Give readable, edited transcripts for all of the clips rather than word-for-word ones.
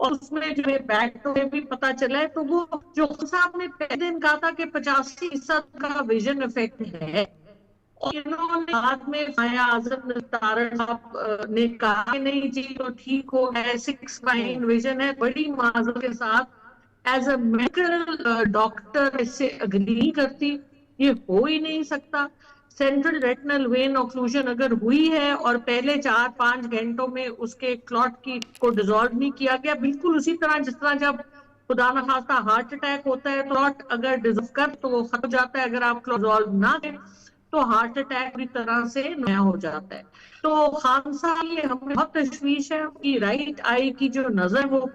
اور اس میں جو ہے بیک ٹو بھی پتا چلا ہے. تو وہ جو صاحب نے پہلے دن کہا تھا کہ 85% کا ویژن افیکٹ ہے، اور انہوں نے بعد میں آیا اعظم تارڑ صاحب نے کہا کہ نہیں جی تو ٹھیک ہو ہے، 6/9 ویژن ہے. بڑی معذرت کے ساتھ ایز اے میڈیکل ڈاکٹر اس سے اگری نہیں کرتی، یہ ہو ہی نہیں سکتا. سینٹرل ریٹنل وین اوکلوژن اگر ہوئی ہے اور پہلے 4-5 گھنٹوں میں اس کے کلوٹ کو ڈیزالو نہیں کیا گیا، بالکل اسی طرح جس طرح جب خدا نخواستہ ہارٹ اٹیک ہوتا ہے، کلوٹ اگر ڈیزالو کر تو وہ ختم ہو جاتا ہے، اگر آپ ڈیزالو نہ کریں تو ہارٹ اٹیک پوری طرح سے نیا ہو جاتا ہے. تو خان صاحب یہ ہمیں بہت تشویش ہے کہ رائٹ آئی کی جو نظر وہ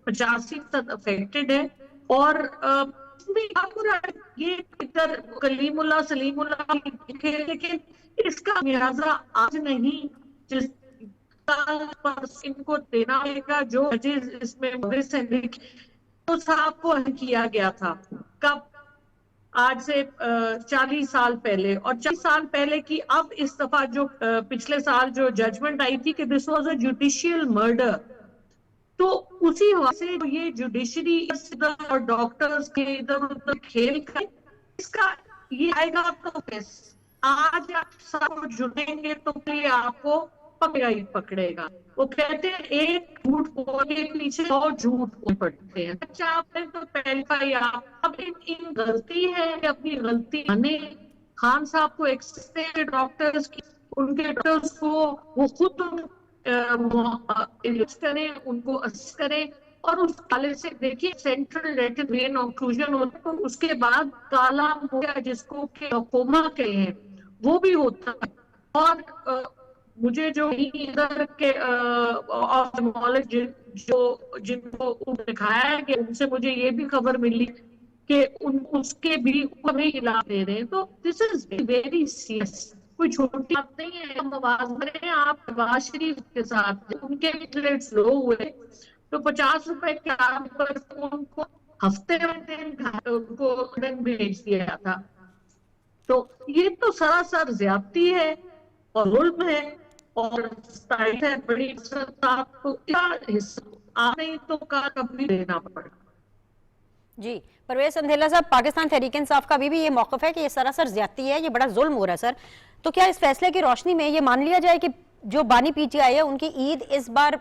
85% افیکٹڈ ہے. اور یہ ادھر کلیم اللہ سلیم اللہ لیکن اس کا لہٰذا آج نہیں، جس ان کو دینا پڑے گا جو اس میں تو صاحب کو کیا گیا تھا کب، آج سے 40 سال پہلے. اور 40 سال پہلے کی اب اس دفعہ جو پچھلے سال جو ججمنٹ آئی تھی کہ this was a judicial murder, تو اسی وجہ سے یہ جوڈیشری اور ڈاکٹرز کے ادھر ادھر کھیل کر اس کا یہ آئے گا. تو آج آپ سب جڑیں گے تو پھر آپ کو پکڑا ہی پکڑے گا. وہ کہتے ہیں ایک جھوٹ بولنے کے پیچھے 100 جھوٹ بول پڑتے ہیں. اچھا آپ نے تو پہلے اب ان غلطی ہے کہ اپنی غلطی مانے. خان صاحب کو ایکسس ڈاکٹرز کی، ان کے ڈاکٹرز کو وہ خود کریں، ان کو اسسٹ کریں. اور اس حوالے سے دیکھیے سینٹرل ریٹنل وین اوکلوژن ہوتا ہے، اس کے بعد کالا موتیا جس کو کوما کہتے ہیں وہ بھی ہوتا ہے. اور مجھے جو ادھر کے جو جن کو دکھایا ہے کہ ان سے مجھے یہ بھی خبر ملی کہ اس کے بھی علاج دے رہے ہیں. تو دس از ویری سیریس، کوئی چھوٹی بات نہیں ہے. ہم آواز کریں آپ نواز شریف کے ساتھ، ان کے پلیٹس لو ہوئے تو 50 روپے کے پر ان کو ہفتے میں ان کو بھیج دیا تھا. تو یہ تو سراسر زیادتی ہے اور ظلم ہے اور ہے. بڑی آپ کو آنے تو کا کبھی دینا پڑا. جی پرویز سندھیلا صاحب، پاکستان تحریک انصاف کا بھی یہ موقف ہے کہ یہ سراسر زیادتی ہے، یہ بڑا ظلم ہو رہا ہے سر. تو کیا اس فیصلے کی روشنی میں یہ مان لیا جائے کہ جو بانی پی ٹی آئی ہے ان کی عید اس بار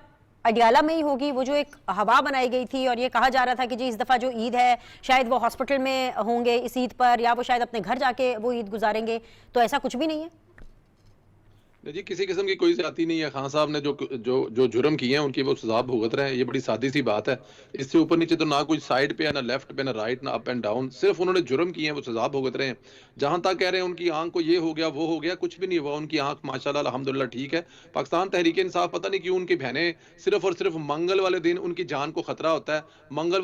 اڈیالہ میں ہی ہوگی؟ وہ جو ایک ہوا بنائی گئی تھی اور یہ کہا جا رہا تھا کہ جی اس دفعہ جو عید ہے شاید وہ ہاسپٹل میں ہوں گے اس عید پر، یا وہ شاید اپنے گھر جا کے وہ عید گزاریں گے، تو ایسا کچھ بھی نہیں ہے؟ جی کسی قسم کی کوئی زیادتی نہیں ہے. خان صاحب نے جو جرم کیے ہیں ان کی وہ سزا بھگت رہے ہیں. یہ بڑی سادی سی بات ہے. اس سے اوپر نیچے تو نہ کوئی سائڈ پہ ہے، نہ لیفٹ پہ، نہ رائٹ، نہ اپ اینڈ ڈاؤن. صرف انہوں نے جرم کیے ہیں، وہ سزا بھگت رہے ہیں. جہاں تک کہہ رہے ہیں ان کی آنکھ کو یہ ہو گیا وہ ہو گیا، کچھ بھی نہیں ہوا. ان کی آنکھ ماشاءاللہ الحمدللہ ٹھیک ہے. پاکستان تحریک انصاف پتہ نہیں کیوں ان کی بہنیں صرف اور صرف منگل والے دن ان کی جان کو خطرہ ہوتا ہے. منگل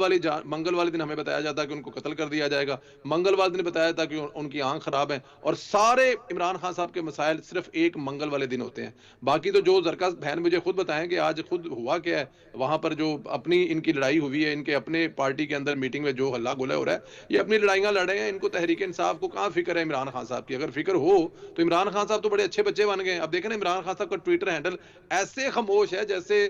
والے دن ہمیں بتایا جاتا ہے کہ ان کو قتل کر دیا جائے گا. منگل والے دن بتایا جاتا ہے کہ ان کی آنکھ خراب ہے. اور سارے عمران خان صاحب کے مسائل صرف ایک منگل والے دن ہوتے ہیں. باقی تو جو زرکا بہن مجھے خود بتائیں کہ آج خود ہوا کیا ہے وہاں پر، جو اپنی ان کی لڑائی ہوئی ہے، ان کے اپنے پارٹی کے اندر میٹنگ میں جو ہلا گلا ہو رہا ہے، یہ اپنی لڑائیاں لڑ رہے ہیں. ان کو تحریک انصاف کو کہاں فکر ہے عمران خان صاحب کی؟ اگر فکر ہو تو عمران خان صاحب تو بڑے اچھے بچے بن گئے. اب دیکھیں نا عمران خان صاحب کا ٹویٹر ہینڈل ایسے خاموش ہے جیسے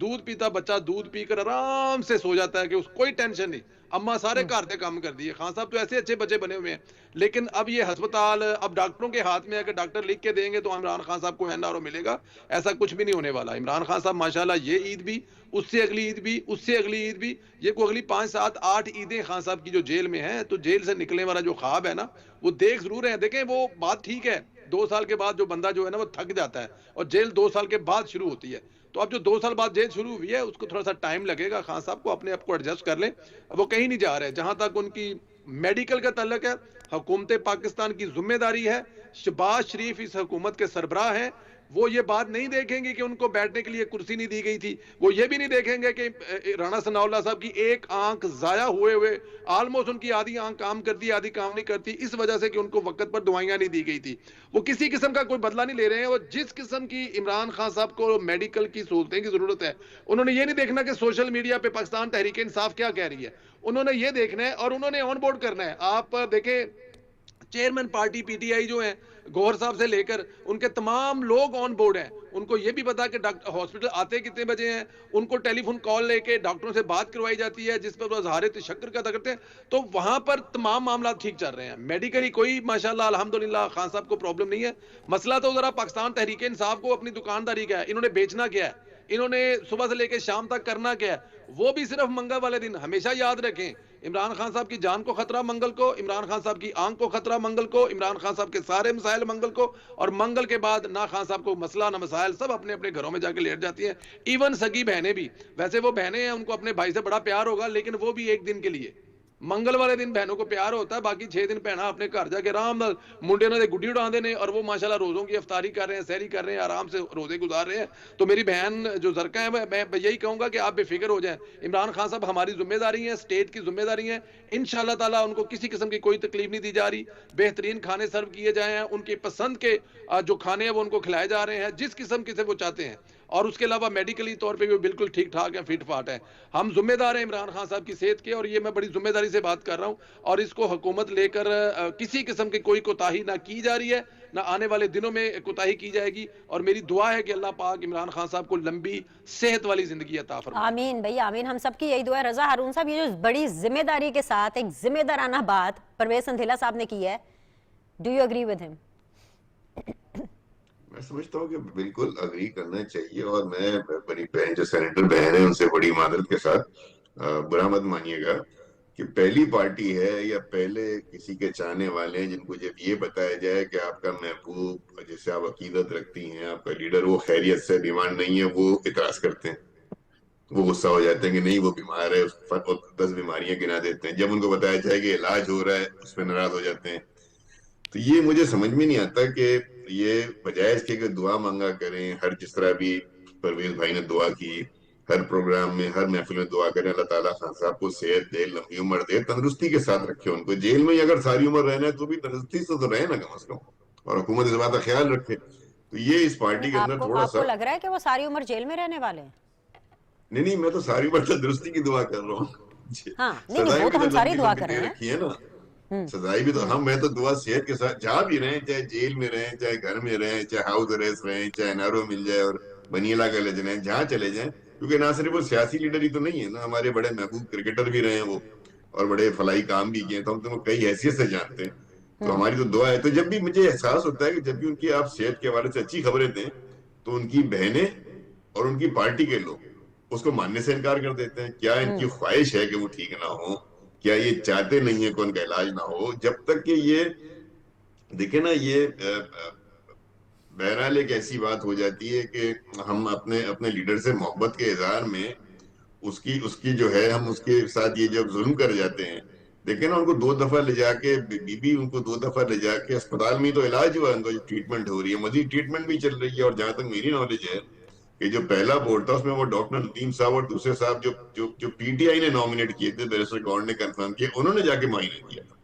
دودھ پیتا بچہ دودھ پی کر آرام سے سو جاتا ہے کہ اس کوئی ٹینشن نہیں. اما سارے گھر سے کام کر دیے. خان صاحب تو ایسے اچھے بچے بنے ہوئے ہیں. لیکن اب یہ ہسپتال اب ڈاکٹروں کے ہاتھ میں ہے کہ ڈاکٹر لکھ کے دیں گے تو عمران خان صاحب کو این آر او ملے گا. ایسا کچھ بھی نہیں ہونے والا. عمران خان صاحب ماشاءاللہ یہ عید بھی، اس سے اگلی عید بھی، اس سے اگلی عید بھی، یہ کو اگلی 5 7 8 عیدیں خان صاحب کی جو جیل میں ہیں. تو جیل سے نکلنے والا جو خواب ہے نا وہ دیکھ ضرور رہے ہیں. دیکھیں وہ بات ٹھیک ہے، 2 سال کے بعد جو بندہ جو ہے نا وہ تھک جاتا ہے اور جیل 2 سال کے بعد شروع ہوتی ہے. تو اب جو 2 سال بعد جیل شروع ہوئی ہے اس کو تھوڑا سا ٹائم لگے گا. خان صاحب کو اپنے آپ کو ایڈجسٹ کر لیں. وہ کہیں نہیں جا رہے. جہاں تک ان کی میڈیکل کا تعلق ہے، حکومت پاکستان کی ذمہ داری ہے. شہباز شریف اس حکومت کے سربراہ ہیں. وہ یہ بات نہیں دیکھیں گے کہ ان کو بیٹھنے کے لیے کرسی نہیں دی گئی تھی. وہ یہ بھی نہیں دیکھیں گے کہ رانا ثناء اللہ صاحب کی ایک آنکھ ضائع ہوئے آلموسٹ ان کی آدھی آنکھ کام کرتی آدھی کام نہیں کرتی، اس وجہ سے کہ ان کو وقت پر دوائیاں نہیں دی گئی تھی. وہ کسی قسم کا کوئی بدلہ نہیں لے رہے ہیں. اور جس قسم کی عمران خان صاحب کو میڈیکل کی سہولتیں کی ضرورت ہے، انہوں نے یہ نہیں دیکھنا کہ سوشل میڈیا پہ پاکستان تحریک انصاف کیا کہہ رہی ہے. انہوں نے یہ دیکھنا ہے اور انہوں نے آن بورڈ کرنا ہے. آپ دیکھیں chairman party P T I جو ہیں گوہر صاحب سے لے کر ان کے تمام لوگ آن بورڈ ہیں. ان کو یہ بھی پتا کہ ہاسپٹل آتے کتنے بجے ہیں, ان کو ٹیلی فون کال لے کے ڈاکٹروں سے بات کروائی جاتی ہے جس پر وہ اظہار تشکر کا کرتے ہیں. تو وہاں پر تمام معاملات ٹھیک چل رہے ہیں. میڈیکلی کوئی ماشاءاللہ الحمدللہ خان صاحب کو پرابلم نہیں ہے. مسئلہ تو ذرا پاکستان تحریک انصاف کو اپنی دکانداری کا ہے, انہوں نے بیچنا کیا ہے, انہوں نے صبح سے لے کے شام تک کرنا کیا ہے, وہ بھی صرف منگل والے دن. ہمیشہ یاد رکھیں, عمران خان صاحب کی جان کو خطرہ منگل کو, عمران خان صاحب کی آنکھ کو خطرہ منگل کو, عمران خان صاحب کے سارے مسائل منگل کو, اور منگل کے بعد نہ خان صاحب کو مسئلہ نہ مسائل, سب اپنے اپنے گھروں میں جا کے لیٹ جاتی ہیں. ایون سگی بہنیں بھی, ویسے وہ بہنیں ہیں ان کو اپنے بھائی سے بڑا پیار ہوگا, لیکن وہ بھی ایک دن کے لیے, منگل والے دن بہنوں کو پیار ہوتا ہے, باقی 6 دن بہنا اپنے گھر جا کے آرام منڈے نے گڈی اڑا دینے, اور وہ ماشاءاللہ روزوں کی افطاری کر رہے ہیں, سحری کر رہے ہیں, آرام سے روزے گزار رہے ہیں. تو میری بہن جو زرکا ہے, میں یہی کہوں گا کہ آپ بے فکر ہو جائیں. عمران خان صاحب ہماری ذمہ داری ہیں, اسٹیٹ کی ذمہ داری ہیں. انشاءاللہ تعالیٰ ان کو کسی قسم کی کوئی تکلیف نہیں دی جا رہی. بہترین کھانے سرو کیے جائے ہیں, ان کی پسند کے جو کھانے ہیں وہ ان کو کھلائے جا رہے ہیں جس قسم کے سے وہ چاہتے ہیں. اور اس کے علاوہ میڈیکلی طور پہ بھی بالکل ٹھیک ٹھاک ہیں, فٹ فاٹ ہیں. ہم ذمہ دار ہیں عمران خان صاحب کی صحت کے, اور یہ میں بڑی ذمہ داری سے بات کر رہا ہوں. اور اس کو حکومت لے کر کسی قسم کی کوئی کوتاہی نہ کی جا رہی ہے, نہ آنے والے دنوں میں کوتاہی کی جائے گی. اور میری دعا ہے کہ اللہ پاک عمران خان صاحب کو لمبی صحت والی زندگی عطا فرمائے. آمین بھائی آمین, ہم سب کی یہی دعا ہے. رضا ہارون صاحب, یہ جو بڑی ذمہ داری کے ساتھ ایک ذمہ دارانہ بات پرویز سندھیلا صاحب نے کی ہے, ڈو یو اگری ود ہم؟ میں سمجھتا ہوں کہ بالکل اگری کرنا چاہیے. اور میں بڑی بہن جو سینیٹر بہن ہے ان سے بڑی معذرت کے ساتھ برا مت مانیے گا کہ پہلی پارٹی ہے یا پہلے کسی کے چاہنے والے ہیں جن کو جب یہ بتایا جائے کہ آپ کا محبوب جسے آپ عقیدت رکھتی ہیں, آپ کا لیڈر, وہ خیریت سے بیمار نہیں ہے, وہ اعتراض کرتے ہیں, وہ غصہ ہو جاتے ہیں کہ نہیں وہ بیمار ہے, 10 بیماریاں گنا دیتے ہیں. جب ان کو بتایا جائے کہ علاج ہو رہا ہے اس پہ ناراض ہو جاتے ہیں. تو یہ مجھے سمجھ میں نہیں آتا کہ یہ بجائے اس کے کہ دعا مانگا کریں, ہر جس طرح بھی پرویز بھائی نے دعا کی, ہر پروگرام میں ہر محفل میں دعا کریں اللہ تعالیٰ خان صاحب کو صحت دے, لمبی عمر دے, تندرستی کے ساتھ رکھے. ان کو جیل میں اگر ساری عمر رہنا ہے تو بھی تندرستی سے تو رہے نا کم از کم, اور حکومت اس بات کا خیال رکھے. تو یہ اس پارٹی کے اندر تھوڑا آپ سا کو لگ رہا ہے کہ وہ ساری عمر جیل میں رہنے والے ہیں؟ نہیں, میں تو ساری عمر تندرستی کی دعا کر رہا ہوں. ہاں نہیں, وہ تو ہم ساری دعا کر رہے ہیں نا, سزائی بھی تو ہم, میں تو دعا صحت کے ساتھ جہاں بھی رہیں, چاہے جیل میں رہیں, چاہے گھر میں رہیں, چاہے ہاؤس اریسٹ رہیں, چاہے نارو مل جائے اور بنیلا کا لے جائیں, جہاں چلے جائیں. کیونکہ نہ صرف وہ سیاسی لیڈر ہی تو نہیں ہے نا, ہمارے بڑے محبوب کرکٹر بھی رہے ہیں وہ, اور بڑے فلاحی کام بھی کیے, تو ہم تمہیں کئی حیثیت سے جانتے ہیں. تو ہماری تو دعا ہے. تو جب بھی مجھے احساس ہوتا ہے کہ جب بھی ان کی آپ صحت کے حوالے سے اچھی خبریں دیں تو ان کی بہنیں اور ان کی پارٹی کے لوگ اس کو ماننے سے انکار کر دیتے ہیں. کیا ان کی خواہش ہے کہ وہ ٹھیک نہ ہو؟ کیا یہ چاہتے نہیں ہیں کہ ان کا علاج نہ ہو؟ جب تک کہ یہ دیکھیں نا, یہ بہرحال ایک ایسی بات ہو جاتی ہے کہ ہم اپنے لیڈر سے محبت کے اظہار میں اس کی جو ہے, ہم اس کے ساتھ یہ جب ظلم کر جاتے ہیں. دیکھیں نا, ان کو 2 دفعہ لے جا کے ان کو 2 دفعہ لے جا کے اسپتال میں تو علاج ہوا, ان کو جو ٹریٹمنٹ ہو رہی ہے, مزید ٹریٹمنٹ بھی چل رہی ہے. اور جہاں تک میری نالج ہے کہ جو پہلا بورڈ تھا اس میں وہ ڈاکٹر ندیم صاحب اور دوسرے صاحب جو پی ٹی آئی نے نامنیٹ کیے تھے, بیرسٹر گورڈ نے کنفرم کیا, انہوں نے جا کے معائنہ کیا تھا.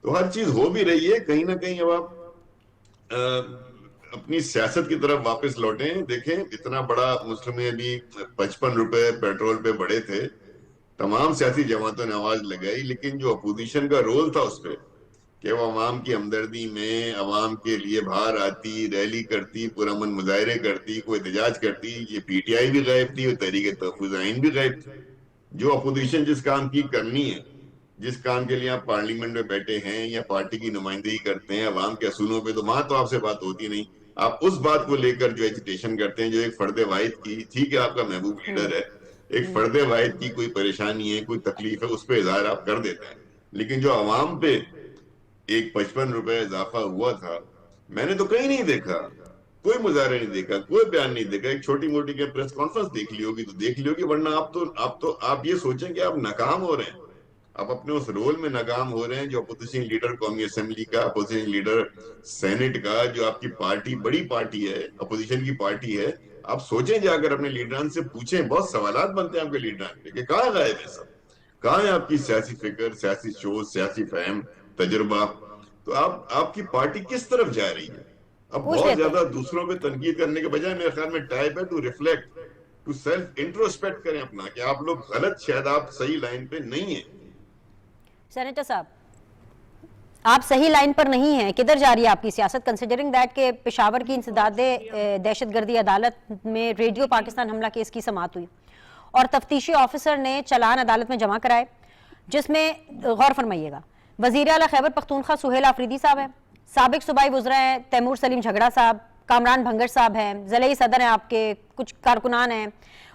تو ہر چیز ہو بھی رہی ہے. کہیں نہ کہیں اب آپ اپنی سیاست کی طرف واپس لوٹیں. دیکھیں اتنا بڑا مسلم میں ابھی 55 روپے پیٹرول پہ بڑھے تھے, تمام سیاسی جماعتوں نے آواز لگائی, لیکن جو اپوزیشن کا رول تھا اس پہ کہ وہ عوام کی ہمدردی میں عوام کے لیے باہر آتی, ریلی کرتی, پرامن مظاہرے کرتی, کوئی احتجاج کرتی, یہ پی ٹی آئی بھی غائب تھی اور تحریک تحفظ آئین بھی غائب تھی. جو اپوزیشن جس کام کی کرنی ہے, جس کام کے لیے آپ پارلیمنٹ میں بیٹھے ہیں یا پارٹی کی نمائندگی کرتے ہیں عوام کے اصولوں پہ, تو وہاں تو آپ سے بات ہوتی نہیں. آپ اس بات کو لے کر جو ایجیٹیشن کرتے ہیں جو ایک فرد واحد کی, ٹھیک ہے آپ کا محبوب لیڈر ہے, ایک فرد واحد کی کوئی پریشانی ہے, کوئی تکلیف ہے, اس پہ اظہار آپ کر دیتے ہیں. لیکن جو عوام پہ ایک 55 روپے اضافہ ہوا تھا, میں نے تو کہیں نہیں دیکھا, کوئی مظاہرہ نہیں دیکھا, کوئی بیان نہیں دیکھا. ایک چھوٹی موٹی کے پریس کانفرنس دیکھ لی ہوگی تو دیکھ لی ہوگی, ورنہ آپ یہ سوچیں کہ آپ ناکام ہو رہے ہیں, آپ اپنے اس رول میں ناکام ہو رہے ہیں. جو اپوزیشن لیڈر قومی اسمبلی کا, اپوزیشن لیڈر سینٹ کا, جو آپ کی پارٹی بڑی پارٹی ہے, اپوزیشن کی پارٹی ہے, آپ سوچیں جا کر اپنے لیڈران سے پوچھیں. بہت سوالات بنتے ہیں آپ کے لیڈران پہ کہ کہاں غائب ہے سب, کہاں ہے آپ کی سیاسی فکر, سیاسی سوچ, سیاسی فہم, تجربہ. تو آپ کی پارٹی کس طرف جا رہی ہے؟ اب بہت زیادہ دوسروں پہ تنقید کرنے کے بجائے میرے خیال میں ٹائپ ہے to reflect, to self introspect کریں اپنا کہ آپ لوگ غلط, شاید آپ صحیح لائن پہ نہیں ہیں. سینیٹر صاحب آپ صحیح لائن پر نہیں ہیں. کدھر جا رہی ہے آپ کی سیاست, کنسیڈرنگ دیٹ کہ پشاور کی انسداد دہشت گردی عدالت میں ریڈیو پاکستان حملہ کیس کی سماعت ہوئی اور تفتیشی آفیسر نے چلان عدالت میں جمع کرائے, جس میں غور فرمائیے گا وزیر اعلیٰ خیبر پختونخوا سہیل آفریدی صاحب ہیں, سابق صوبائی وزراء ہیں تیمور سلیم جھگڑا صاحب, کامران بھنگر صاحب ہیں, ضلعی صدر ہیں آپ کے, کچھ کارکنان ہیں,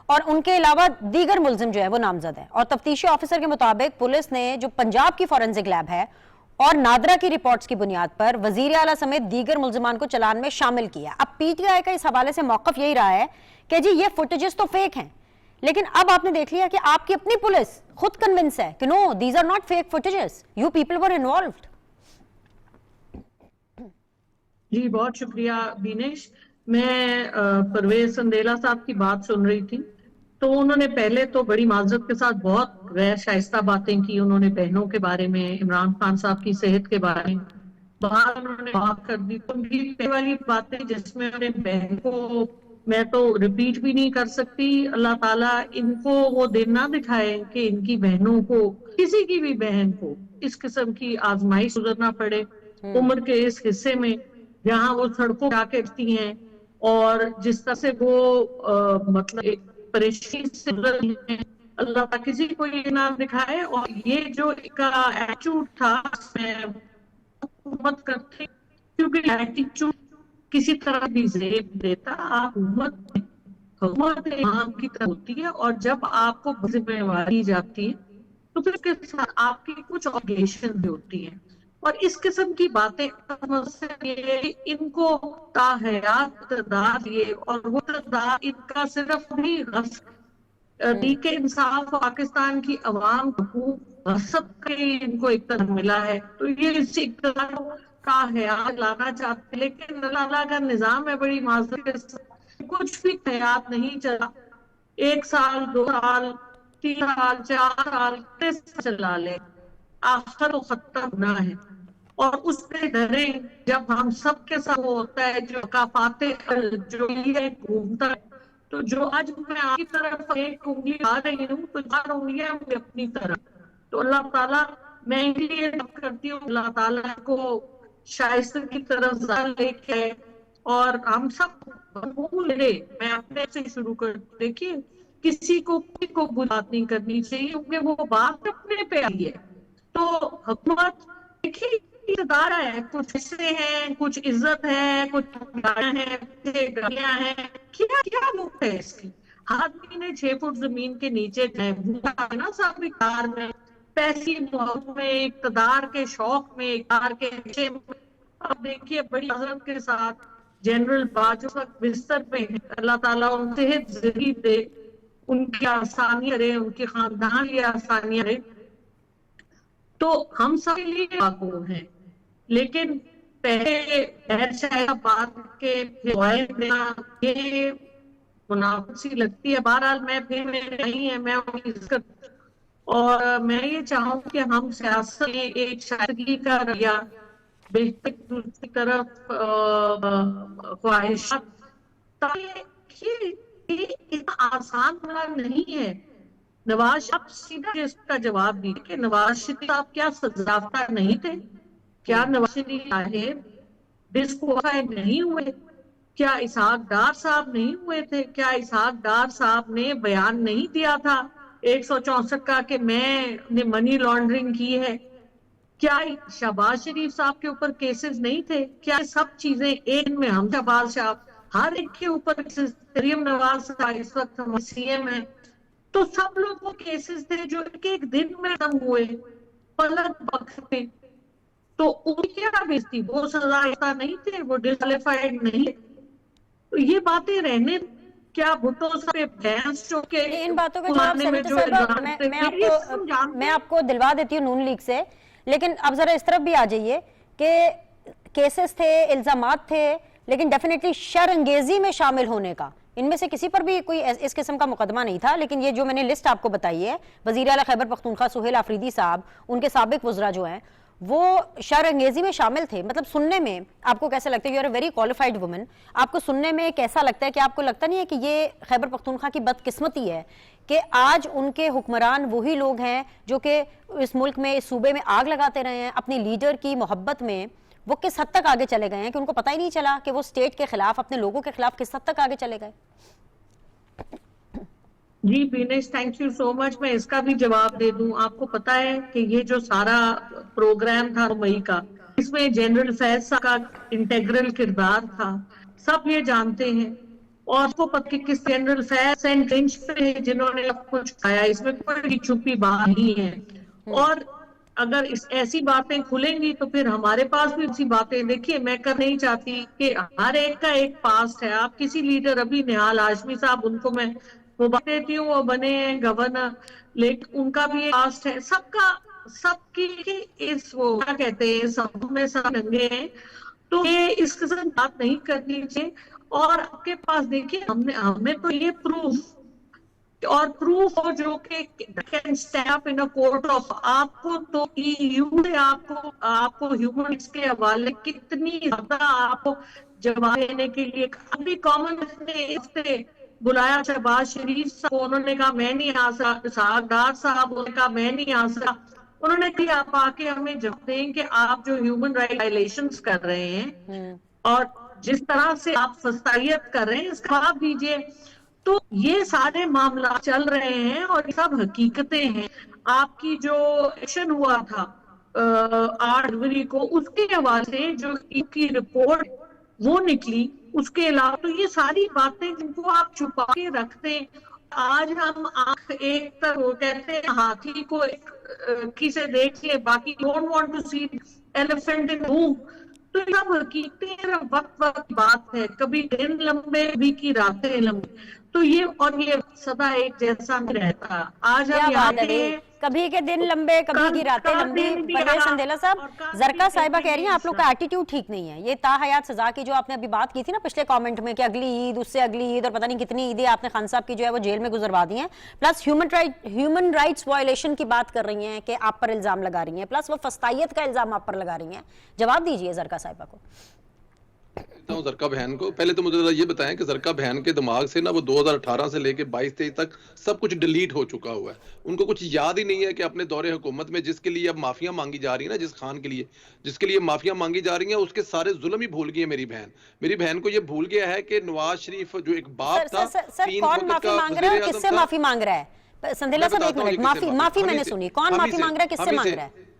اور ان کے علاوہ دیگر ملزم جو ہے وہ نامزد ہیں. اور تفتیشی آفیسر کے مطابق پولیس نے جو پنجاب کی فورنزک لیب ہے اور نادرا کی رپورٹس کی بنیاد پر وزیر اعلیٰ سمیت دیگر ملزمان کو چلان میں شامل کیا. اب پی ٹی آئی کا اس حوالے سے موقف یہی رہا ہے کہ جی یہ فوٹیجز تو فیک ہیں, لیکن اب آپ نے دیکھ لیا کہ آپ کی اپنی پولیس خود کنونس ہے کہ no these are not fake footages, you people were involved. جی بہت شکریہ بینیش. میں پرویز سندیلا صاحب کی بات سن رہی تھی, تو انہوں نے پہلے تو بڑی معذرت کے ساتھ بہت غیر شائستہ باتیں کی. انہوں نے بہنوں کے بارے میں, عمران خان صاحب کی صحت کے بارے میں باہر انہوں نے بات کر دی. ان کی پہلے والی باتیں جس میں اپنے بہن کو میں تو ریپیٹ بھی نہیں کر سکتی. اللہ تعالیٰ ان کو وہ دن نہ دکھائے کہ ان کی بہنوں کو, کسی کی بھی بہن کو اس قسم کی آزمائش گزرنا پڑے عمر کے اس حصے میں جہاں وہ سڑکوں پہ آ کے رہتی ہیں, اور جس طرح سے وہ مطلب ایک پریشانی سے گزر رہی ہیں. اللہ تعالیٰ کسی کو یہ نہ دکھائے. اور یہ جو کا ایٹیٹیوڈ تھا اس میں حکومت کرتے, کیونکہ ایٹیٹیوڈ کسی طرح بھی زیب دیتا. آپ حکومت امام کی طرح ہوتی ہے, اور جب آپ کو ذمہ داری جاتی ہے تو پھر اس کے ساتھ آپ کی کچھ آبلیگیشن بھی ہوتی ہیں. اور اس قسم کی باتیں ان کو تاحیات اقتدار یہ, اور وہ اقتدار ان کا صرف بھی تحریک انصاف پاکستان کی عوام حقوق غصب کے ان کو اقتدار ملا ہے, تو یہ اس اقتدار کا حیات لانا چاہتے. لیکن اللہ کا نظام ہے بڑی معذرت, کچھ بھی حیات نہیں چلا. 1 سال 2 سال 3 سال 4 سال چلا لے, آخر و ختم نہ ہے. اور اس پہ ڈریں جب ہم سب کے ساتھ ہوتا ہے جو کافات جو یہ گھومتا ہے. تو جو آج میں آپ کی طرف ایک انگلی آ رہی ہوں تو 4 انگلیاں اپنی طرف. تو اللہ تعالیٰ, میں ان کے لیے دعا کرتی ہوں اللہ تعالیٰ کو شائستہ کی طرف لے کے, اور ہم سب لے. میں اپنے سے شروع کر, دیکھیے کسی کو بات نہیں کرنی چاہیے کیونکہ وہ بات اپنے پہ آئی ہے. تو حکومت دیکھیے اقتدار ہے, کچھ حصے ہیں, کچھ عزت ہے, کچھ گاڑیاں ہیں, کیا مفت ہے اس کی. آدمی نے 6 فٹ زمین کے نیچے نا سب اقتدار میں, پیسی محبت میں, اقتدار کے شوق میں, اقتدار کے نشے میں. اب دیکھیے بڑی عظمت کے ساتھ جنرل باجوہ وقت بستر پہ ہیں. اللہ تعالیٰ ان صحت زندگی دے, ان کی آسانیاں رہے, ان کے خاندان کی آسانیاں رہے. تو ہم سب کے لیے باغو ہیں, لیکن پہلے غیر شائستہ بات کے دینا یہ منافقت سی لگتی ہے. بہرحال میں پھر میرے نہیں ہے, میں عزت کرتی, اور میں یہ چاہوں کہ ہم سیاست میں ایک شائستگی کا رویہ, بہتر دوسری طرف خواہشات, تاکہ یہ اتنا آسان بنا نہیں ہے. نواز شریف سیدھا اس کا جواب دی کہ نواز شریف صاحب کیا سزافتہ نہیں تھے؟ کیا نواز شریف صاحب ڈسکوالفائی نہیں ہوئے؟ کیا اسحاق ڈار صاحب نہیں ہوئے تھے؟ کیا اسحاق ڈار صاحب نے بیان نہیں دیا تھا 164 کا کہ میں نے منی لانڈرنگ کی ہے؟ کیا شہباز شریف صاحب کے اوپر کیسز نہیں تھے؟ کیا سب چیزیں ایک میں ہم شہباز صاحب ہر ایک کے اوپر مریم نواز صاحب اس وقت ہم سی ایم ہیں, تو سب لوگ وہ کیسز تھے جو ایک دن میں ختم ہوئے پلک وقت پہ. تو ان کی کیا بیزتی, وہ سزا ایسا نہیں تھے, وہ ڈسکوالیفائڈ نہیں. تو یہ باتیں رہنے, کیا بھٹو سے بھینس جو کہ ان باتوں کا جواب میں آپ کو دلوا دیتی ہوں نون لیگ سے, لیکن اب ذرا اس طرف بھی آ جائیے کہ کیسز تھے, الزامات تھے, لیکن ڈیفینیٹلی شر انگیزی میں شامل ہونے کا ان میں سے کسی پر بھی کوئی اس قسم کا مقدمہ نہیں تھا. لیکن یہ جو میں نے لسٹ آپ کو بتائی ہے, وزیر اعلیٰ خیبر پختونخوا سہیل آفریدی صاحب, ان کے سابق وزراء جو ہیں وہ شر انگیزی میں شامل تھے. مطلب سننے میں آپ کو کیسے لگتا ہے؟ You are a very qualified woman, آپ کو سننے میں کیسا لگتا ہے کہ آپ کو لگتا نہیں ہے کہ یہ خیبر پختونخوا کی بدقسمتی ہے کہ آج ان کے حکمران وہی لوگ ہیں جو کہ اس ملک میں, اس صوبے میں آگ لگاتے رہے ہیں اپنی لیڈر کی محبت میں؟ وہ کس حد تک آگے چلے گئے ہیں کہ ان کو پتہ ہی نہیں چلا کہ وہ اسٹیٹ کے خلاف, اپنے لوگوں کے خلاف کس حد تک آگے چلے گئے؟ جی بینیش, تھینک یو سو مچ. میں اس کا بھی جواب دے دوں. آپ کو پتا ہے کہ یہ جو سارا پروگرام تھا مئی کا, اس میں جنرل فیض صاحب کا انٹیگرل کردار تھا, سب یہ جانتے ہیں. اور کو پتہ کہ کس جنرل فیض سینٹنچ پہ جنہوں نے سب کچھ کھایا, اس میں کوئی چھپی بات نہیں ہے. اور اگر ایسی باتیں کھلیں گی تو پھر ہمارے پاس بھی ایسی باتیں, دیکھیے میں کر نہیں چاہتی کہ ہر ایک کا ایک پاسٹ ہے. آپ کسی لیڈر, ابھی نہال ہاشمی صاحب, ان کو میں وہ بات دیتی ہوں, وہ بنے ہیں گورنر, لیکن ان کا بھی ایک پاسٹ ہے. سب کی اس وہ کیا کہتے ہیں, سب میں سب ننگے ہیں. تو یہ اس قسم بات نہیں کرنی چاہیے. اور آپ کے پاس دیکھیے ہمیں تو یہ پروف اور پروف ہو جو کہ can step in court of, آپ کو تو EU سے آپ کو ہیومن رائٹس کے حوالے کتنی زیادہ آپ کو جواب دینے کے لیے. ابھی کامن نے اس سے بلایا شہباز شریف کو, انہوں نے کہا میں نہیں آ سکتا. اسحاق ڈار صاحب نے کہا میں نہیں آ سکتا. انہوں نے کہا آپ آ کے ہمیں جواب دیں کہ آپ جو ہیومن رائٹ وائلیشنز کر رہے ہیں اور جس طرح سے آپ فسطائیت کر رہے ہیں اس کا جواب دیجیے. تو یہ سارے معاملات چل رہے ہیں اور یہ سب حقیقتیں ہیں. آپ کی جو ایکشن ہوا تھا 8 فروری کو, اس کے حوالے سے جو کی رپورٹ وہ نکلی, اس کے علاوہ تو یہ ساری باتیں جن کو آپ چھپا کے رکھتے ہیں. آج ہم آنکھ ایک طرح وہ کہتے ہیں ہاتھی کو کی سے دیکھیے, باقی don't want to see elephant in room. تو یہ سب حقیقتیں وقت بات ہے, کبھی دن لمبے کبھی کی راتیں لمبی. تو یہ اور یہ سدا ایک جیسا نہیں رہتا. آج ہم یہاں کے کبھی کے دن لمبے کبھی کی راتیں لمبی. پرویز سندیلا صاحب, زرکا صاحبہ کہہ رہی ہیں آپ لوگ کا ایٹیٹیوڈ ٹھیک نہیں ہے. یہ تا حیات سزا کی جو آپ نے ابھی بات کی تھی نا پچھلے کامنٹ میں کہ اگلی عید, اس سے اگلی عید, اور پتہ نہیں کتنی عیدیں آپ نے خان صاحب کی جو ہے وہ جیل میں گزروا دی ہیں, پلس ہیومن رائٹس وائلیشن کی بات کر رہی ہیں کہ آپ پر الزام لگا رہی ہیں, پلس وہ فسطائیت کا الزام آپ پر لگا رہی ہیں. جواب دیجئے زرکا صاحبہ کو. زرکا بہن کو پہلے تو مجھے یہ بتائیں کہ زرکا بہن کے دماغ سے نا وہ 2018 سے لے کے 22-23 تک سب کچھ ڈیلیٹ ہو چکا ہوا ہے. ان کو کچھ یاد ہی نہیں ہے کہ اپنے دور حکومت میں جس کے لیے اب معافیاں مانگی جا رہی ہیں نا, جس خان کے لیے جس کے لیے معافیاں مانگی جا رہی ہیں, اس کے سارے ظلم ہی بھول گئی ہے میری بہن کو. یہ بھول گیا ہے کہ نواز شریف جو ایک باپ تھا, سر کون معافی مانگ رہا ہے اور کس سے معافی مانگ رہا ہے؟ سندیلا صاحب ایک منٹ, معافی میں نے سنی, کون معافی مانگ رہا ہے, کس سے مانگ رہا ہے؟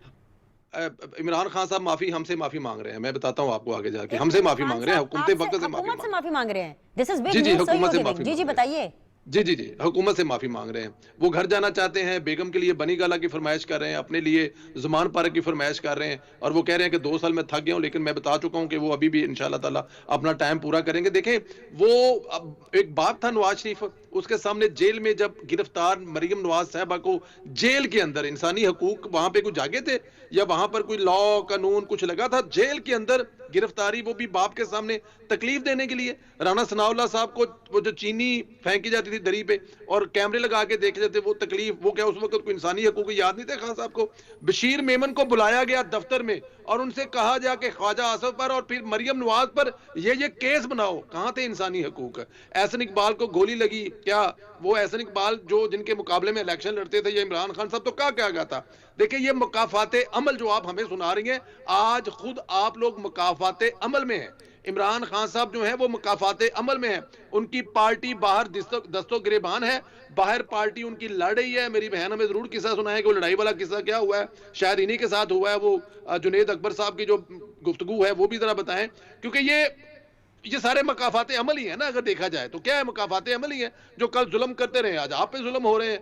عمران خان صاحب ہم سے معافی مانگ رہے ہیں. میں بتاتا ہوں آپ کو آگے جا کے. ہم سے معافی مانگ رہے ہیں, حکومت وقت سے معافی مانگ رہے ہیں. This is big G news, حکومت سے معافی. جی بتائیے. جی حکومت سے معافی مانگ رہے ہیں. وہ گھر جانا چاہتے ہیں, بیگم کے لیے بنی گالا کی فرمائش کر رہے ہیں, اپنے لیے زمان پارک کی فرمائش کر رہے ہیں, اور وہ کہہ رہے ہیں کہ 2 سال میں تھک گیا ہوں, لیکن میں بتا چکا ہوں کہ وہ ابھی بھی انشاءاللہ تعالی اپنا ٹائم پورا کریں گے. دیکھیں وہ ایک باپ تھا نواز شریف, اس کے سامنے جیل میں جب گرفتار مریم نواز صاحبہ کو جیل کے اندر, انسانی حقوق وہاں پہ کچھ جاگے تھے یا وہاں پر کوئی لا قانون کچھ لگا تھا؟ جیل کے اندر گرفتاری, وہ بھی باپ کے سامنے تکلیف دینے کے لیے. رانا ثناء اللہ صاحب کو وہ جو چینی پھینکی جاتی تھی دری پہ اور کیمرے لگا کے دیکھے جاتے, وہ تکلیف, وہ کیا اس وقت کوئی انسانی حقوق یاد نہیں تھے خان صاحب کو؟ بشیر میمن کو بلایا گیا دفتر میں اور ان سے کہا جا کہ خواجہ آصف پر اور پھر مریم نواز پر یہ کیس بناؤ. کہاں تھے انسانی حقوق؟ احسن اقبال کو گولی لگی, کیا وہ احسن اقبال جو جن کے مقابلے میں الیکشن لڑتے تھے, یا عمران خان صاحب, تو کیا گیا تھا؟ دیکھیں یہ مکافات عمل جو آپ ہمیں سنا رہی ہیں, آج خود آپ لوگ مکافات عمل میں ہیں. عمران خان صاحب جو ہیں وہ مکافات عمل میں ہیں. ان کی پارٹی باہر دستوں گریبان ہے, باہر پارٹی ان کی لڑ رہی ہے. میری بہن ہمیں ضرور قصہ سنائے کہ وہ لڑائی والا قصہ کیا ہوا ہے, شاید انہی کے ساتھ ہوا ہے. وہ جنید اکبر صاحب کی جو گفتگو ہے وہ بھی ذرا بتائیں, کیونکہ یہ سارے مکافات عمل ہی ہیں نا. اگر دیکھا جائے تو کیا ہے, مکافات عمل ہی ہیں. جو کل ظلم کرتے رہے آج آپ پہ ظلم ہو رہے ہیں.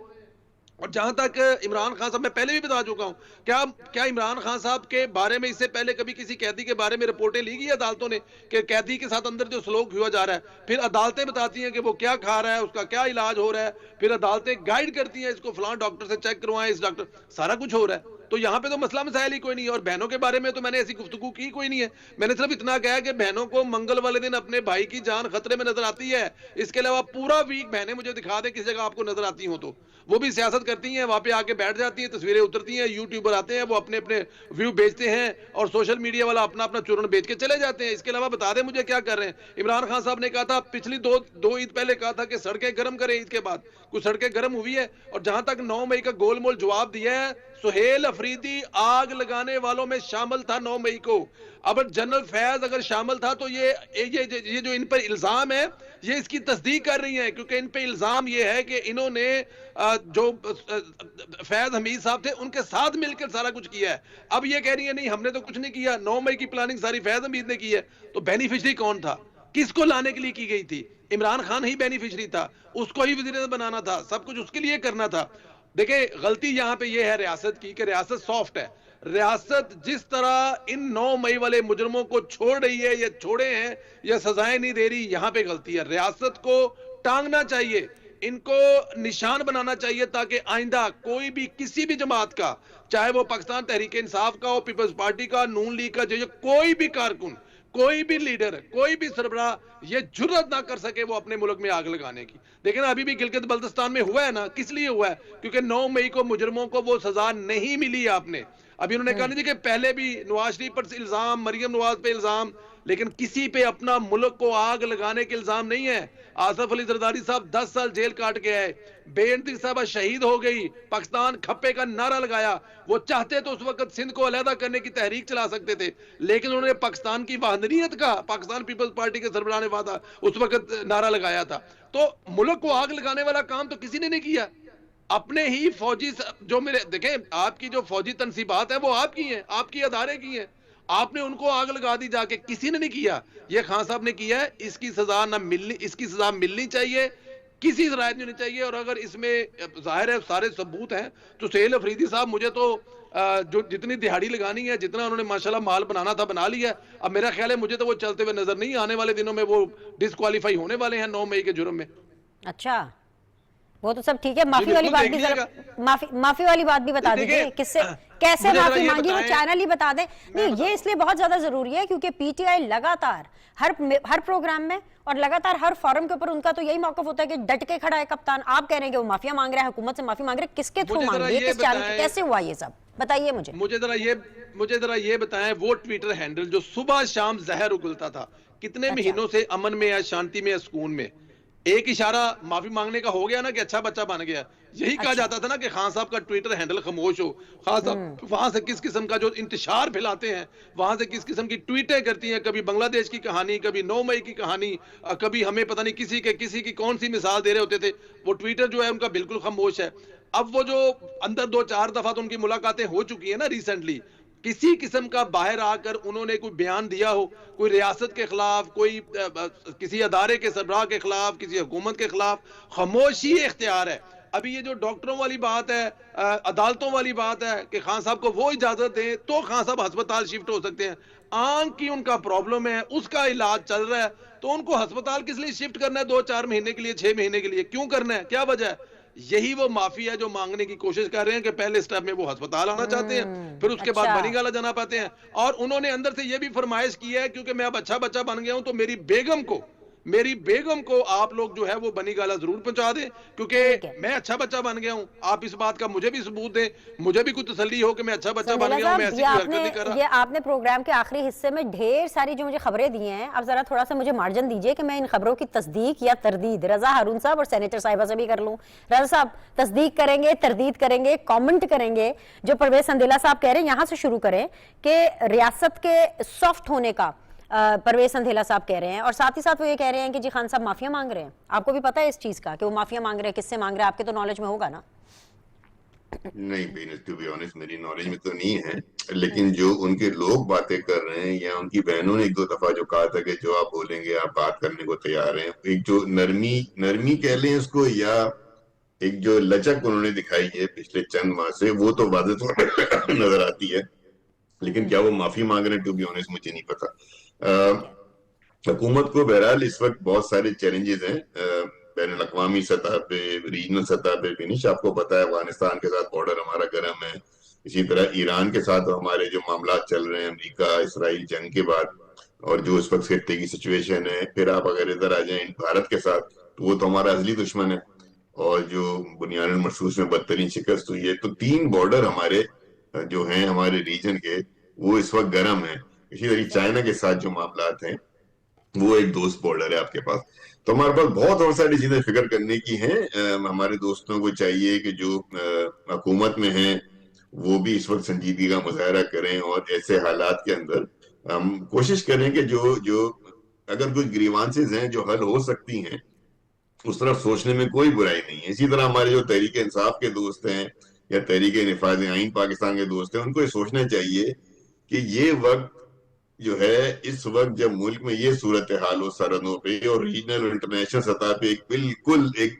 اور جہاں تک عمران خان صاحب, میں پہلے بھی بتا چکا ہوں, کیا عمران خان صاحب کے بارے میں اس سے پہلے کبھی کسی قیدی کے بارے میں رپورٹیں لی گئی عدالتوں نے کہ قیدی کے ساتھ اندر جو سلوک ہوا جا رہا ہے, پھر عدالتیں بتاتی ہیں کہ وہ کیا کھا رہا ہے, اس کا کیا علاج ہو رہا ہے, پھر عدالتیں گائیڈ کرتی ہیں اس کو فلاں ڈاکٹر سے چیک کروائیں, اس ڈاکٹر, سارا کچھ ہو رہا ہے. تو تو یہاں پہ تو مسئلہ مسائل ہی کوئی نہیں ہے. اور بہنوں کے بارے میں تو میں نے ایسی گفتگو کی کوئی نہیں ہے. میں نے صرف اتنا کہا کہ بہنوں کو منگل والے دن اپنے بھائی کی جان خطرے میں نظر آتی ہے. اس کے علاوہ پورا ویک بہنیں مجھے دکھا دیں کس جگہ آپ کو نظر آتی ہوں تو وہ بھی سیاست کرتی ہیں, وہاں پہ آ کے بیٹھ جاتی ہیں, تصویریں اترتی ہیں, یوٹیوبر آتے ہیں, وہ اپنے اپنے ویو بیچتے ہیں اور سوشل میڈیا والا اپنا اپنا چورن بیچ کے چلے جاتے ہیں. اس کے علاوہ بتا دیں مجھے کیا کر رہے ہیں. عمران خان صاحب نے کہا تھا پچھلی دو عید پہلے کہا تھا کہ سڑکیں گرم کریں عید کے بعد, کچھ سڑکیں گرم ہوئی ہے. اور جہاں تک 9 مئی کا گول مول جواب دیا ہے, سہیل افریدی آگ لگانے والوں میں شامل تھا 9 مئی کو. اب جنرل فیض اگر شامل تھا تو یہ جو ان پر الزام ہے یہ اس کی تصدیق کر رہی ہیں, کیونکہ ان پہ الزام یہ ہے کہ انہوں نے جو فیض حمید صاحب تھے ان کے ساتھ مل کر سارا کچھ کیا ہے. اب یہ کہہ رہی ہیں نہیں ہم نے تو کچھ نہیں کیا, 9 مئی کی پلاننگ ساری فیض حمید نے کی ہے. تو بینیفیشری کون تھا, کس کو لانے کے لیے کی گئی تھی؟ عمران خان ہی بینیفیشری تھا, اس کو ہی وزیر اعظم بنانا تھا, سب کچھ اس کے لیے کرنا تھا. دیکھیں غلطی یہاں پہ یہ ہے ریاست کی کہ ریاست سافٹ ہے. ریاست جس طرح ان 9 مئی والے مجرموں کو چھوڑ رہی ہے یا چھوڑے ہیں یا سزائیں نہیں دے رہی, یہاں پہ غلطی ہے. ریاست کو ٹانگنا چاہیے, ان کو نشان بنانا چاہیے تاکہ آئندہ کوئی بھی کسی بھی جماعت کا, چاہے وہ پاکستان تحریک انصاف کا ہو, پیپلز پارٹی کا, نون لیگ کا, جو کوئی بھی کارکن, کوئی بھی لیڈر, کوئی بھی سربراہ یہ جرت نہ کر سکے وہ اپنے ملک میں آگ لگانے کی. دیکھیں ابھی بھی گلگت بلتستان میں ہوا ہے نا, کس لیے ہوا ہے؟ کیونکہ 9 مئی کو مجرموں کو وہ سزا نہیں ملی. آپ نے ابھی انہوں نے کہا نہیں کہ پہلے بھی نواز شریف پر الزام, مریم نواز پہ الزام, لیکن کسی پہ اپنا ملک کو آگ لگانے کے الزام نہیں ہے. آصف علی زرداری صاحب 10 سال جیل کاٹ کے آئے, بے انتظار صاحبہ شہید ہو گئی, پاکستان کھپے کا نعرہ لگایا. وہ چاہتے تو اس وقت سندھ کو علیحدہ کرنے کی تحریک چلا سکتے تھے, لیکن انہوں نے پاکستان کی وحدانیت کا, پاکستان پیپلز پارٹی کے سربراہ نے وعدہ اس وقت نعرہ لگایا تھا. تو ملک کو آگ لگانے والا کام تو کسی نے نہیں کیا. اپنے ہی فوجی جو میرے دیکھیں آپ کی جو فوجی تنصیبات ہیں وہ آپ کی ہیں, آپ کی ادارے کی ہیں, آپ نے ان کو آگ لگا دی جا کے, کسی نے نہیں کیا. یہ خان صاحب نے کیا ہے, اس کی سزا نہ ملنی, اس کی سزا ملنی چاہیے, کسی شرائط نہیں ہونی چاہیے. اور اگر اس میں ظاہر ہے سارے ثبوت ہیں تو سہیل افریدی صاحب مجھے تو جو جتنی دہاڑی لگانی ہے, جتنا انہوں نے ماشاءاللہ مال بنانا تھا بنا لیا. اب میرا خیال ہے مجھے تو وہ چلتے ہوئے نظر نہیں, آنے والے دنوں میں وہ ڈسکوالیفائی ہونے والے ہیں 9 مئی کے جرم میں. اچھا وہ تو سب ٹھیک ہے, معافی والی بات بھی ذرا معافی والی بات بھی بتا دیجیے, کس سے کیسے معافی مانگی وہ چینل ہی بتا دیں. نہیں یہ اس لیے بہت زیادہ ضروری ہے کیونکہ پی ٹی آئی لگاتار ہر پروگرام میں اور لگاتار ہر فورم کے اوپر ان کا تو یہی موقف ہوتا ہے کہ ڈٹ کے کھڑا ہے کپتان. آپ کہہ رہے ہیں کہ وہ معافیا مانگ رہا ہے, حکومت سے معافی مانگ رہے ہیں, کس کے تھرو مانگ رہے ہیں, کس چینل پہ, کیسے ہوا یہ سب بتائیے مجھے. مجھے ذرا یہ بتائیں وہ ٹویٹر ہینڈل جو صبح شام زہر اگلتا تھا, کتنے مہینوں سے امن میں یا شانتی میں یا سکون میں, ایک اشارہ معافی مانگنے کا ہو گیا نا کہ اچھا بچہ بن گیا. یہی کہا جاتا تھا نا کہ خان صاحب کا ٹویٹر ہینڈل خاموش ہو, خان صاحب وہاں سے کس قسم کا جو انتشار پھیلاتے ہیں, وہاں سے کس قسم کی ٹویٹیں کرتی ہیں, کبھی بنگلہ دیش کی کہانی, کبھی 9 مئی کی کہانی, کبھی ہمیں پتہ نہیں کسی کی کون سی مثال دے رہے ہوتے تھے. وہ ٹویٹر جو ہے ان کا بالکل خاموش ہے. اب وہ جو اندر 2-4 دفعہ تو ان کی ملاقاتیں ہو چکی ہیں نا ریسنٹلی, کسی قسم کا باہر آ کر انہوں نے کوئی بیان دیا ہو, کوئی ریاست کے خلاف, کوئی کسی ادارے کے سربراہ کے خلاف, کسی حکومت کے خلاف, خاموشی اختیار ہے. ابھی یہ جو ڈاکٹروں والی بات ہے, عدالتوں والی بات ہے کہ خان صاحب کو وہ اجازت دیں تو خان صاحب ہسپتال شفٹ ہو سکتے ہیں. آنکھ کی ان کا پرابلم ہے, اس کا علاج چل رہا ہے, تو ان کو ہسپتال کس لیے شفٹ کرنا ہے 2-4 مہینے کے لیے, 6 مہینے کے لیے کیوں کرنا ہے, کیا وجہ ہے؟ یہی وہ معافی ہے جو مانگنے کی کوشش کر رہے ہیں کہ پہلے سٹیپ میں وہ ہسپتال آنا چاہتے ہیں, پھر اس کے بعد بنی گالا جانا پاتے ہیں. اور انہوں نے اندر سے یہ بھی فرمائش کی ہے کیونکہ میں اب اچھا بچہ بن گیا ہوں تو میری بیگم کو آپ لوگ جو ہے وہ بنی گالا ضرور پہنچا دیں کیونکہ میں اچھا بچہ بن گیا ہوں. آپ اس بات کا مجھے بھی ثبوت دیں, مجھے بھی کوئی تسلی ہو کہ میں اچھا بچہ بن گیا ہوں, میں ایسی کوئی حرکت نہیں کر رہا. یہ آپ نے پروگرام کے آخری حصے میں ڈھیر ساری جو مجھے خبریں دی ہیں, اب ذرا تھوڑا سا مجھے مارجن دیجئے کہ میں ان خبروں کی تصدیق یا تردید رضا ہارون صاحب اور سینیٹر صاحبہ سے بھی کر لوں. رضا صاحب تصدیق کریں گے, تردید کریں گے, کامنٹ کریں گے. جو پرویز سندیلا صاحب کہہ رہے ہیں یہاں سے شروع کریں کہ ریاست کے سافٹ ہونے کا پرویز سندھیلا صاحب کہہ رہے ہیں, اور ساتھ ہی ساتھ وہ یہ کہہ رہے ہیں کہ جی خان صاحب معافیا مانگ رہے ہیں. آپ کو بھی پتہ ہے اس چیز کا کہ وہ معافیا مانگ رہے ہیں, کس سے مانگ رہے ہیں, آپ کے تو نالج میں ہوگا نا؟ نہیں ٹو بی آنیسٹ میری نالج میں تو نہیں ہے, لیکن جو ان کے لوگ باتیں کر رہے ہیں یا ان کی بہنوں نے 1-2 دفعہ جو کہا تھا کہ جو آپ بولیں گے آپ بات کرنے کو تیار ہیں, ایک جو نرمی کہہ لیں اس کو یا ایک جو لچک انہوں نے دکھائی ہے پچھلے چند ماہ سے, وہ تو واضح طور پر نظر آتی ہے. لیکن کیا وہ معافی مانگ رہے ہیں ٹو بی آنیسٹ مجھے نہیں پتا. حکومت کو بہرحال اس وقت بہت سارے چیلنجز ہیں بین الاقوامی سطح پہ, ریجنل سطح پہ. فنش آپ کو پتا ہے افغانستان کے ساتھ بارڈر ہمارا گرم ہے, اسی طرح ایران کے ساتھ ہمارے جو معاملات چل رہے ہیں امریکہ اسرائیل جنگ کے بعد، اور جو اس وقت خطے کی سچویشن ہے، پھر آپ اگر ادھر آ جائیں بھارت کے ساتھ تو وہ تو ہمارا ازلی دشمن ہے، اور جو بنیاد المرصوص میں بدترین شکست ہوئی ہے، تو 3 بارڈر ہمارے جو ہیں ہمارے ریجن کے وہ اس وقت گرم ہیں۔ اسی طرح چائنا کے ساتھ جو معاملات ہیں وہ ایک دوست بارڈر ہے آپ کے پاس، تو ہمارے پاس بہت ساری چیزیں فکر کرنے کی ہیں۔ ہمارے دوستوں کو چاہیے کہ جو حکومت میں ہیں وہ بھی اس وقت سنجیدگی کا مظاہرہ کریں، اور ایسے حالات کے اندر ہم کوشش کریں کہ جو اگر کچھ گریوانسز ہیں جو حل ہو سکتی ہیں اس طرف سوچنے میں کوئی برائی نہیں ہے۔ اسی طرح ہمارے جو تحریک انصاف کے دوست ہیں یا تحریک نفاذ آئین پاکستان کے دوست ہیں، ان کو یہ سوچنا چاہیے کہ یہ وقت جو ہے، اس وقت جب ملک میں یہ صورتحال ہو سرحدوں پہ اور ریجنل اور انٹرنیشنل سطح پہ بالکل ایک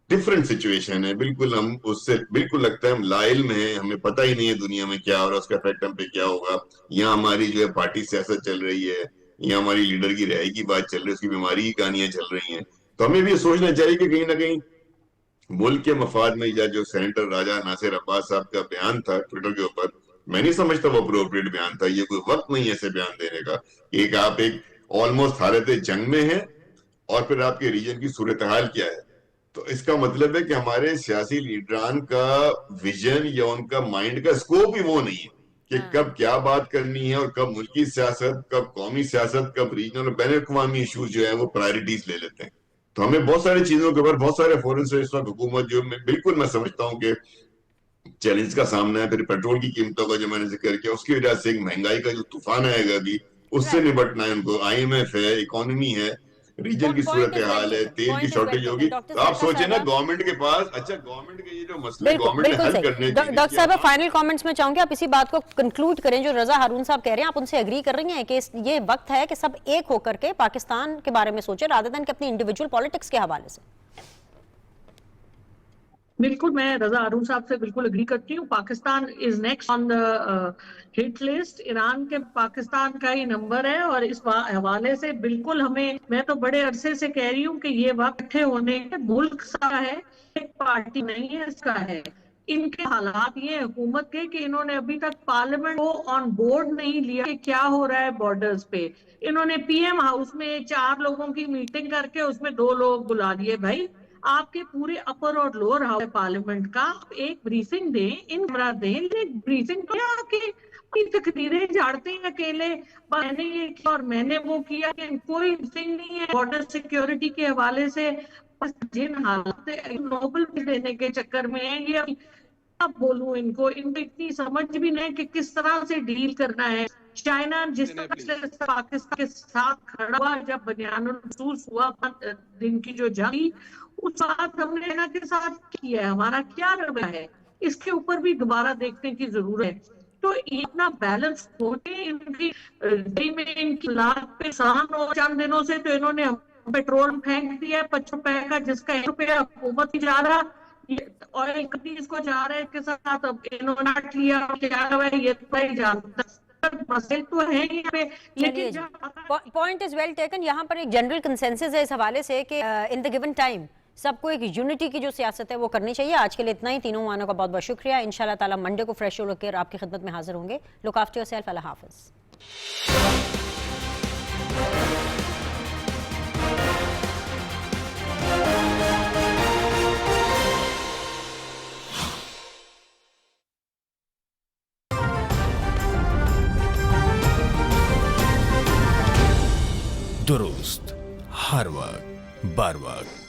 ڈفرنٹ سچویشن ہے، بالکل ہم اس سے بالکل لگتا ہے ہم لا علم ہیں، ہمیں پتہ ہی نہیں ہے دنیا میں کیا ہو رہا ہے، اس کا افیکٹ ہم پہ کیا ہوگا، یا ہماری جو ہے پارٹی سیاست چل رہی ہے، یا ہماری لیڈر کی رہائی کی بات چل رہی ہے، اس کی بیماری کی کہانیاں چل رہی ہیں، تو ہمیں بھی یہ سوچنا چاہیے کہ کہیں نہ کہیں ملک کے مفاد میں، یا جو سینیٹر راجہ ناصر عباس صاحب کا بیان تھا ٹویٹر کے اوپر، میں نہیں سمجھتا وہ اپروپریٹ بیان تھا، یہ کوئی وقت نہیں ہے ایسے بیان دینے کا کہ ایک آپ ایک آلموسٹ حالت جنگ میں ہیں اور پھر آپ کے ریجن کی صورتحال کیا ہے۔ تو اس کا مطلب ہے کہ ہمارے سیاسی لیڈران کا ویژن یا ان کا مائنڈ کا اسکوپ ہی وہ نہیں ہے کہ کب کیا بات کرنی ہے، اور کب ملکی سیاست، کب قومی سیاست، کب ریجنل اور بین الاقوامی ایشوز جو ہیں وہ پرائرٹیز لے لیتے ہیں۔ تو ہمیں بہت ساری چیزوں کے اوپر بہت سارے فورن سے اس وقت حکومت جو بالکل میں سمجھتا ہوں کہ چیلنج کا سامنا ہے۔ پھر پیٹرول کی قیمتوں کا جو میں نے ذکر کیا، اس کی وجہ سے ایک مہنگائی کا جو طوفان آئے گا ابھی، اس سے نمٹنا ہے ان کو۔ آئی ایم ایف ہے، اکانومی ہے، ریجن کی صورتحال ہے، تیل کی شارٹیج ہوگی، تو آپ سوچیں نا گورنمنٹ کے پاس، اچھا گورنمنٹ کے یہ جو مسئلے گورنمنٹ نے حل کرنے کے لیے، ڈاکٹر صاحب فائنل کامنٹس میں چاہوں گی آپ اسی بات کو کنکلوڈ کریں جو رضا ہارون صاحب کہہ رہے ہیں، آپ ان سے اگری کر رہی ہیں کہ یہ وقت ہے کہ سب ایک ہو کر کے پاکستان کے بارے میں سوچیں رادر دین کہ اپنی انڈیویجول پالیٹکس کے حوالے سے؟ بالکل، میں رضا ہارون صاحب سے بالکل اگری کرتی ہوں۔ Pakistan is next on the hit list, Iran کے پاکستان کا ہی نمبر ہے، اور اس حوالے سے بالکل میں تو بڑے عرصے سے کہہ رہی ہوں کہ یہ وقت اکٹھے ہونے کے، ملک سا ہے، ایک پارٹی نہیں ہے، اس کا ہے۔ ان کے حالات یہ حکومت کے کہ انہوں نے ابھی تک پارلیمنٹ کو آن بورڈ نہیں لیا کہ کیا ہو رہا ہے بارڈرز پہ۔ انہوں نے پی ایم ہاؤس میں 4 لوگوں کی میٹنگ کر کے اس میں 2 لوگ بلا لیے۔ بھائی آپ کے پورے اپر اور لوور ہاؤس پارلیمنٹ کا ایک بریفنگ دیں، ان برا دیں، ایک بریفنگ کیا کہ اپنی تقریریں جھاڑتے ہیں اکیلے، میں نے یہ کیا اور میں نے وہ کیا، کوئی بریفنگ نہیں ہے بارڈر سیکیورٹی کے حوالے سے۔ بس جن حالات نوبل دینے کے چکر میں ہیں، یہ اب بولوں ان کو اتنی سمجھ بھی نہیں کہ کس طرح سے ڈیل کرنا ہے۔ چائنا جس طرح سے پاکستان کے ساتھ کھڑا ہوا، جب بنیان الرسوس ہوا 5 دن کی جو جنگ، اس وقت ہم نے چائنا کے ساتھ کیا ہے، ہمارا کیا رویہ ہے، اس کے اوپر بھی دوبارہ دیکھنے کی ضرورت ہے۔ تو اتنا بیلنس ہوتے ان کی لاکھ پہ سان ہو چند دنوں سے، تو انہوں نے پیٹرول پھینک دیا ہے 5 روپے کا، جس کا 1 روپیہ حکومت کی جا رہا، آئل کمپنیز کو جا رہا ہے، کے ساتھ اب انہوں نے ہٹ لیا، کیا ہوا ہے یہ تو ہی جانتا ہے۔ مسئلے تو ہیں یہاں پہ، لیکن پوائنٹ از ویل ٹیکن۔ یہاں پر ایک جنرل کنسنسس ہے اس حوالے سے کہ ان دا گیون ٹائم سب کو ایک یونٹی کی جو سیاست ہے وہ کرنی چاہیے۔ آج کے لیے اتنا ہی، تینوں مہمانوں کا بہت بہت شکریہ۔ انشاءاللہ تعالی منڈے کو فریش ہو کر آپ کی خدمت میں حاضر ہوں گے۔ لک آفٹر یور سیلف، اللہ حافظ۔ درست، ہر وقت، بر وقت۔